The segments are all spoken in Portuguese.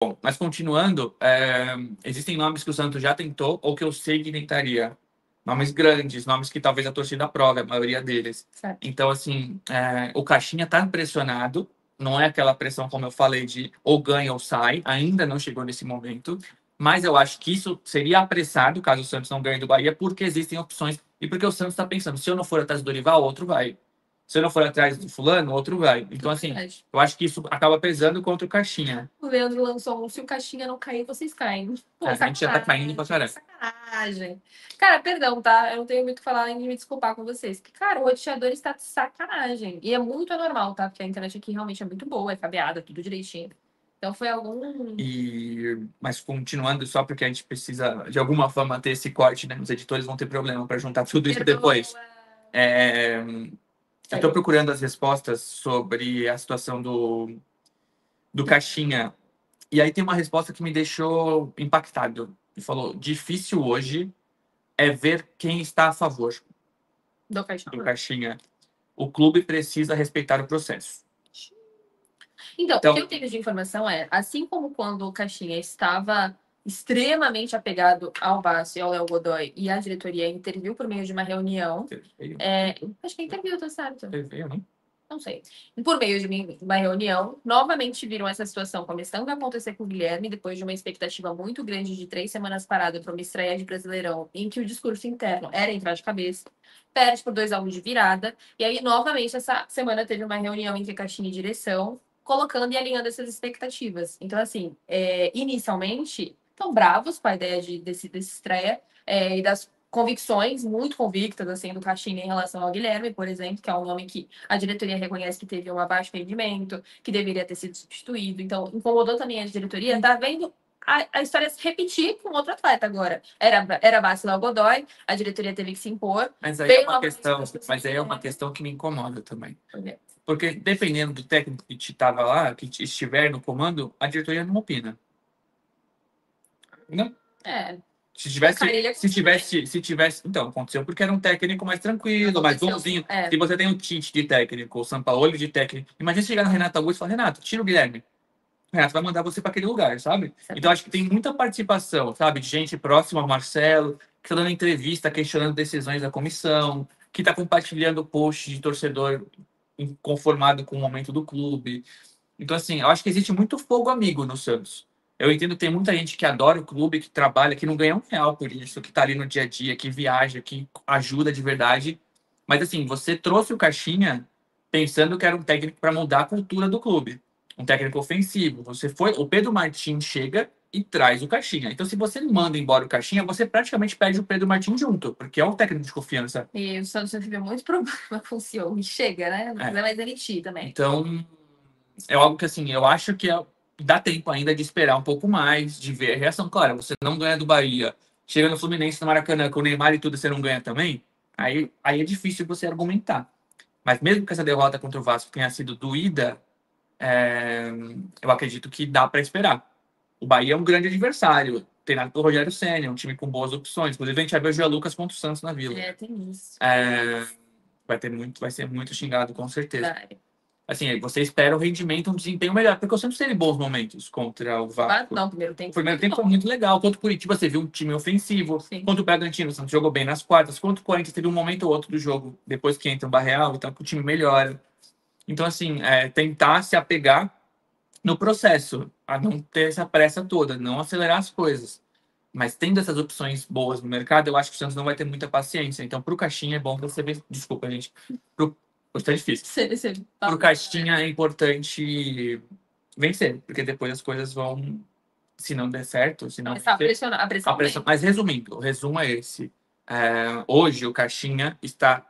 Bom, mas continuando, existem nomes que o Santos já tentou ou que eu sei que tentaria. Nomes grandes, nomes que talvez a torcida aprove, a maioria deles. Certo. Então, assim, o Caixinha tá pressionado, não é aquela pressão, como eu falei, de ou ganha ou sai, ainda não chegou nesse momento, mas eu acho que isso seria apressado caso o Santos não ganhe do Bahia, porque existem opções e porque o Santos está pensando, se eu não for atrás do Dorival, outro vai. Se eu não for atrás do fulano, outro vai. Então, assim, Verdade. eu acho que isso acaba pesando contra o Caixinha. O Leandro lançou um, se o Caixinha não cair, vocês caem. Pô, A gente já tá caindo pra caramba. sacanagem. Cara, perdão, tá? Eu não tenho muito o que falar além de me desculpar com vocês. Que, cara, o roteador está de sacanagem. E é muito anormal, tá? Porque a internet aqui realmente é muito boa, é cabeada, tudo direitinho. Então foi algum... Mas continuando, só porque a gente precisa, de alguma forma, ter esse corte, né? Os editores vão ter problema para juntar tudo isso depois. Eu estou procurando as respostas sobre a situação do Caixinha. E aí tem uma resposta que me deixou impactado. Ele falou: difícil hoje é ver quem está a favor do Caixinha. do Caixinha. O clube precisa respeitar o processo. Então, o que eu tenho de informação é, assim como quando o Caixinha estava extremamente apegado ao Vasco e ao Léo Godoy e a diretoria interviu por meio de uma reunião, acho que interviu, tá certo? Não sei. Por meio de uma reunião, novamente viram essa situação começando a acontecer com o Guilherme, depois de uma expectativa muito grande de 3 semanas parada para uma estreia de Brasileirão, em que o discurso interno era entrar de cabeça, perde por 2-1 de virada, e aí, novamente, essa semana teve uma reunião entre Caixinha e direção, colocando e alinhando essas expectativas. Então, assim, inicialmente, estão bravos com a ideia desse estreia e das convicções muito convictas assim do Caixinha em relação ao Guilherme, por exemplo, que é um nome que a diretoria reconhece que teve um abaixo rendimento, que deveria ter sido substituído. Então, incomodou também a diretoria. Tá vendo a história se repetir com outro atleta agora. Era Bárcio Godoy, a diretoria teve que se impor. Mas aí é uma questão que me incomoda também. Porque dependendo do técnico que estava lá, que estiver no comando, a diretoria não opina. Não? Se tivesse. Então, aconteceu porque era um técnico mais tranquilo, mais bonzinho. Se você tem um Tite de técnico, o Sampaoli de técnico. Imagina chegar no Renato Augusto e falar: Renato, tira o Guilherme. O Renato vai mandar você para aquele lugar, sabe? Então, acho que tem muita participação, sabe? De gente próxima ao Marcelo, que está dando entrevista, questionando decisões da comissão, que está compartilhando posts de torcedor inconformado com o momento do clube. Então, assim, eu acho que existe muito fogo amigo no Santos. Eu entendo que tem muita gente que adora o clube, que trabalha, que não ganha R$ 1 por isso, que tá ali no dia a dia, que viaja, que ajuda de verdade. Mas, assim, você trouxe o Caixinha pensando que era um técnico para mudar a cultura do clube. Um técnico ofensivo. O Pedro Martins chega e traz o Caixinha. Então, se você manda embora o Caixinha, você praticamente perde o Pedro Martins junto, porque é um técnico de confiança. E o Santos já teve muito problema com o senhor. E chega, né? Não quiser mais demitir também. Então, é algo que, assim, eu acho que dá tempo ainda de esperar um pouco mais, de ver a reação. Claro, você não ganha do Bahia, chega no Fluminense, no Maracanã, com o Neymar e tudo, você não ganha também, aí é difícil você argumentar. Mas mesmo que essa derrota contra o Vasco tenha sido doída, eu acredito que dá para esperar. O Bahia é um grande adversário, treinado pelo Rogério Ceni, um time com boas opções. Inclusive, a gente vai ver o Jean Lucas contra o Santos na Vila. Tem isso. Vai ser muito xingado, com certeza. Assim, você espera o rendimento, um desempenho melhor, porque o Santos teve bons momentos contra o Vasco. Não, o primeiro tempo foi muito legal. Contra o Curitiba, você viu um time ofensivo. Sim. Contra o Bragantino, o Santos jogou bem nas quartas. Contra o Corinthians, teve um momento ou outro do jogo, depois que entra o Barreal, então o time melhora. Então, assim, tentar se apegar no processo, a não ter essa pressa toda, não acelerar as coisas. Mas tendo essas opções boas no mercado, eu acho que o Santos não vai ter muita paciência. Então, para o Caixinha é bom você ver. Desculpa, gente. Tá difícil. Para o Caixinha é importante vencer, porque depois as coisas vão, se não der certo, se não a pressão. Mas resumindo, o resumo é esse. Hoje o Caixinha está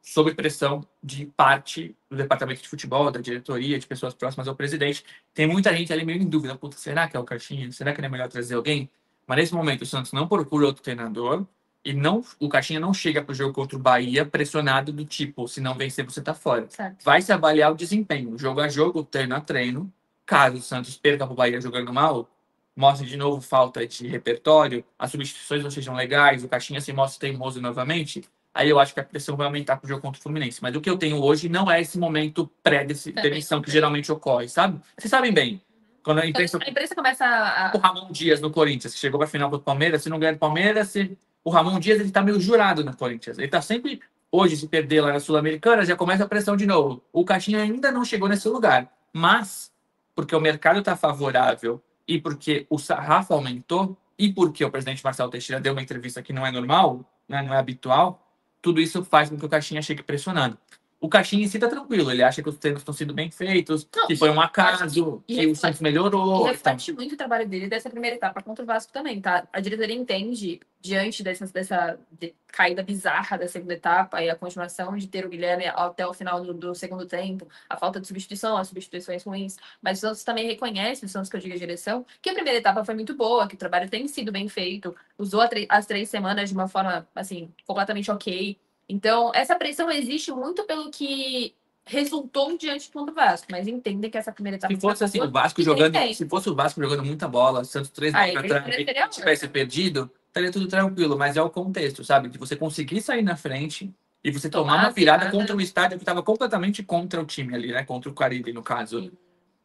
sob pressão de parte do departamento de futebol, da diretoria, de pessoas próximas ao presidente. Tem muita gente ali meio em dúvida. Puta, será que é o Caixinha? Será que não é melhor trazer alguém? Mas nesse momento o Santos não procura outro treinador e o Caixinha não chega para o jogo contra o Bahia pressionado do tipo, se não vencer você tá fora. Certo. Vai se avaliar o desempenho, jogo a jogo, treino a treino. Caso o Santos perca para o Bahia jogando mal, mostre de novo falta de repertório, as substituições não sejam legais, o Caixinha se mostra teimoso novamente, aí eu acho que a pressão vai aumentar para o jogo contra o Fluminense. Mas o que eu tenho hoje não é esse momento pré-demissão que geralmente ocorre, sabe? Vocês sabem bem. Quando a imprensa começa a... O Ramon Dias no Corinthians, que chegou pra final do Palmeiras, se não ganhar do Palmeiras, o Ramon Dias, ele tá meio jurado no Corinthians. Ele tá sempre... Hoje, se perder lá na Sul-Americana, já começa a pressão de novo. O Caixinha ainda não chegou nesse lugar. Mas, porque o mercado tá favorável e porque o sarrafo aumentou e porque o presidente Marcelo Teixeira deu uma entrevista que não é normal, né, não é habitual, tudo isso faz com que o Caixinha chegue pressionando. O Caixinha em si tá tranquilo, ele acha que os treinos estão sendo bem feitos, que foi um acaso, que o Santos melhorou. E reflete muito o trabalho dele dessa primeira etapa contra o Vasco também, tá? A diretoria entende, diante dessa caída bizarra da segunda etapa e a continuação de ter o Guilherme até o final do segundo tempo, a falta de substituição, as substituições ruins, mas o Santos também reconhece, o Santos que eu digo a direção, que a primeira etapa foi muito boa, que o trabalho tem sido bem feito, usou as 3 semanas de uma forma, assim, completamente ok. Então, essa pressão existe muito pelo que resultou diante do Vasco, mas entendem que essa primeira etapa... Se fosse assim, o Vasco jogando, se fosse o Vasco jogando muita bola, Santos 3 gols atrás, e tivesse perdido, estaria tudo tranquilo, mas é o contexto, sabe? De você conseguir sair na frente e você tomar uma virada contra um estádio que estava completamente contra o time ali, né? Contra o Caribe, no caso. Sim.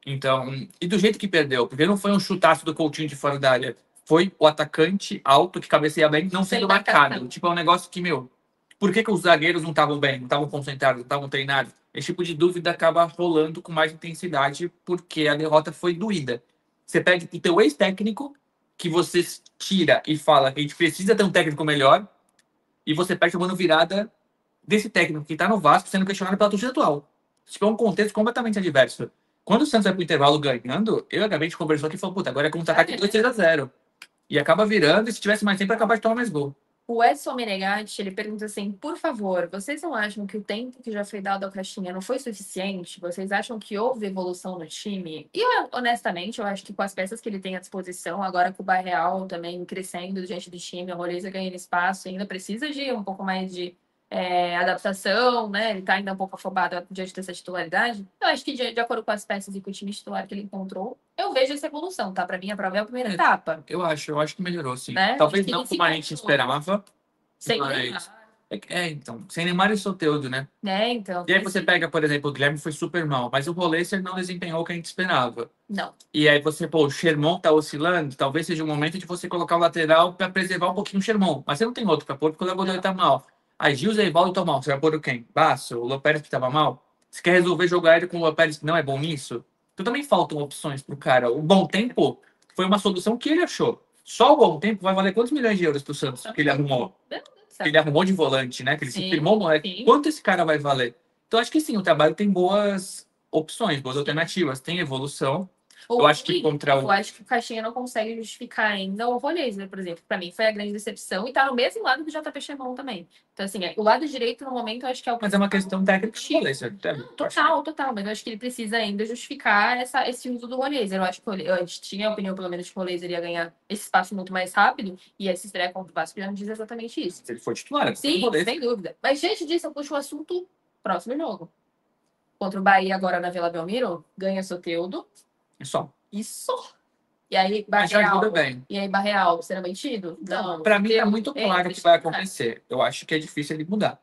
Então, e do jeito que perdeu, porque não foi um chutaço do Coutinho de fora da área, foi o atacante alto que cabeceia bem, não sendo marcado. Tipo, é um negócio que, meu, por que os zagueiros não estavam bem, não estavam concentrados, não estavam treinados? Esse tipo de dúvida acaba rolando com mais intensidade porque a derrota foi doída. Você pede pro teu ex-técnico, que você tira e fala que a gente precisa ter um técnico melhor, e você perde tomando virada desse técnico que tá no Vasco sendo questionado pela torcida atual. Tipo, é um contexto completamente adverso. Quando o Santos vai pro intervalo ganhando, eu e a Gabi, a gente conversou aqui e falou, puta, agora é contra-ataque 2-3-0. E acaba virando, e se tivesse mais tempo, é capaz de tomar mais gol. O Edson Menegatti, ele pergunta assim, por favor, vocês não acham que o tempo que já foi dado ao Caixinha não foi suficiente? Vocês acham que houve evolução no time? E, honestamente, eu acho que com as peças que ele tem à disposição, agora com o Barreal também crescendo diante do time, a Roleza ganhando espaço, ainda precisa de um pouco mais de adaptação, né? Ele tá ainda um pouco afobado diante dessa titularidade. Eu acho que, de acordo com as peças e com o time titular que ele encontrou, eu vejo essa evolução, tá? Pra mim, a prova é a primeira etapa. Eu acho que melhorou, sim. Né? Talvez não como a gente esperava. Sem Neymar. Então. Sem Neymar e Soteldo, né? Então. E aí você pega, por exemplo, o Guilherme foi super mal, mas o Rolêcer não desempenhou o que a gente esperava. Não. E aí você, o Sherman tá oscilando, talvez seja o momento de você colocar o lateral para preservar um pouquinho o Sherman. Mas você não tem outro para pôr, porque o Léo Godoy tá mal. Aí Gil e Evaldo estão mal. Você vai pôr o quem? Basso, o Lopérez que tava mal? Você quer resolver jogar ele com o Lopérez que não é bom nisso? Então também faltam opções pro cara. O Bom Tempo foi uma solução que ele achou. Só o Bom Tempo vai valer quantos milhões de euros pro Santos que ele arrumou? Que ele arrumou de volante, né? Que ele se firmou, moleque. Quanto esse cara vai valer? Então acho que sim, o trabalho tem boas opções, boas alternativas, tem evolução. Eu acho que Eu acho que o Caixinha não consegue justificar ainda o Roleza, por exemplo. Para mim foi a grande decepção e tá no mesmo lado do JP Chemon também. Então, assim, o lado direito, no momento, eu acho que é o... Mas é uma questão técnica do Roleza. Total. Mas eu acho que ele precisa ainda justificar esse uso do Roleza. Eu acho que a gente tinha a opinião, pelo menos, que o Roleza iria ganhar esse espaço muito mais rápido. E essa estreia contra o Vasco já não diz exatamente isso. Se ele for titular, sim, sem dúvida. Mas, diante disso, eu puxo o assunto próximo jogo. Contra o Bahia, agora na Vila Belmiro, ganha Soteldo. Só. Isso. E aí, Barreal. E aí, Barreal será mantido? Não. Para mim, é muito claro o que vai acontecer. Eu acho que é difícil ele mudar.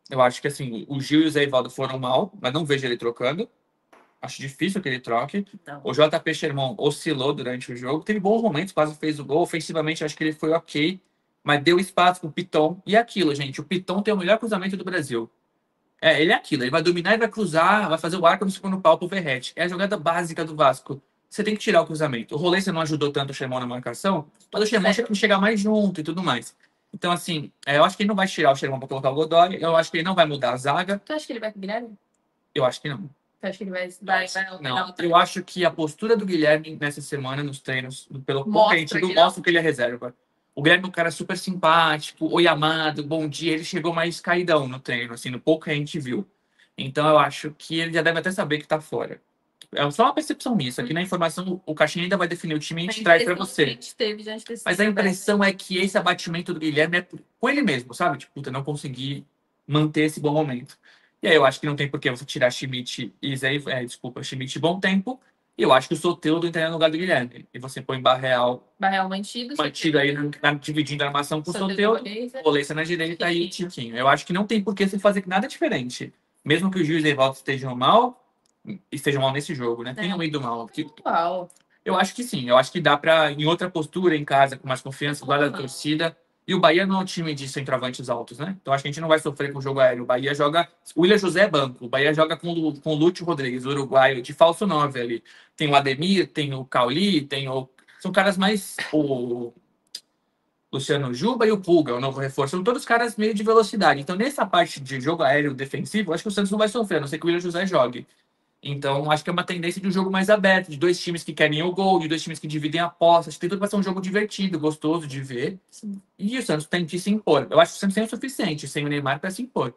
Eu acho que, assim, o Gil e o Zé Ivaldo foram mal, mas não vejo ele trocando. Acho difícil que ele troque. Não. O JP Sherman oscilou durante o jogo. Teve bons momentos, quase fez o gol. Ofensivamente, acho que ele foi ok, mas deu espaço pro Piton. E aquilo, gente, o Piton tem o melhor cruzamento do Brasil. Ele é aquilo. Ele vai dominar e vai cruzar, vai fazer o arco no segundo pau pro Verrete. É a jogada básica do Vasco. Você tem que tirar o cruzamento. O Rolê não ajudou tanto o Sherman na marcação, mas o Sherman tinha que chegar mais junto e tudo mais. Então, assim, eu acho que ele não vai tirar o Sherman para colocar o Godoy. Eu acho que ele não vai mudar a zaga. Tu acha que ele vai com o Guilherme? Eu acho que não. Tu acha que ele vai não. Eu acho que a postura do Guilherme nessa semana, nos treinos, pelo pouco que a gente viu, mostra que ele é reserva. O Guilherme é um cara super simpático, oi amado, bom dia. Ele chegou mais caidão no treino, assim, no pouco que a gente viu. Então, eu acho que ele já deve até saber que tá fora. É só uma percepção minha. Aqui na informação, o Caixinha ainda vai definir o time e a gente traz para você. Mas a impressão é que esse abatimento do Guilherme é com ele mesmo, sabe? Tipo, puta, não consegui manter esse bom momento. E aí eu acho que não tem por que você tirar Schmidt e Schmidt Bom Tempo. E eu acho que o Soteldo entra no lugar do Guilherme. E você põe Barreal mantido aí, dividindo a armação com o Soteldo, Roleza na direita e o Tiquinho. Eu acho que não tem por que você fazer nada diferente. Mesmo que o Gil e o Evaldo estejam mal nesse jogo, né? Tenham ido mal. Eu acho que sim. Eu acho que dá pra, em outra postura, em casa, com mais confiança, do lado da torcida. E o Bahia não é um time de centroavantes altos, né? Então acho que a gente não vai sofrer com o jogo aéreo. O Bahia joga. O William José é banco. O Bahia joga com o Lúcio Rodrigues, o uruguaio, de falso 9 ali. Tem o Ademir, tem o Cauli, tem o. São caras mais. O Luciano Juba e o Pulga, o novo reforço. São todos caras meio de velocidade. Então, nessa parte de jogo aéreo defensivo, acho que o Santos não vai sofrer, a não ser que o William José jogue. Então, acho que é uma tendência de um jogo mais aberto, de dois times que querem o gol, de dois times que dividem a posse. Acho que tem tudo para ser um jogo divertido, gostoso de ver. Sim. E o Santos tem que se impor. Eu acho que o Santos tem o suficiente sem o Neymar para se impor.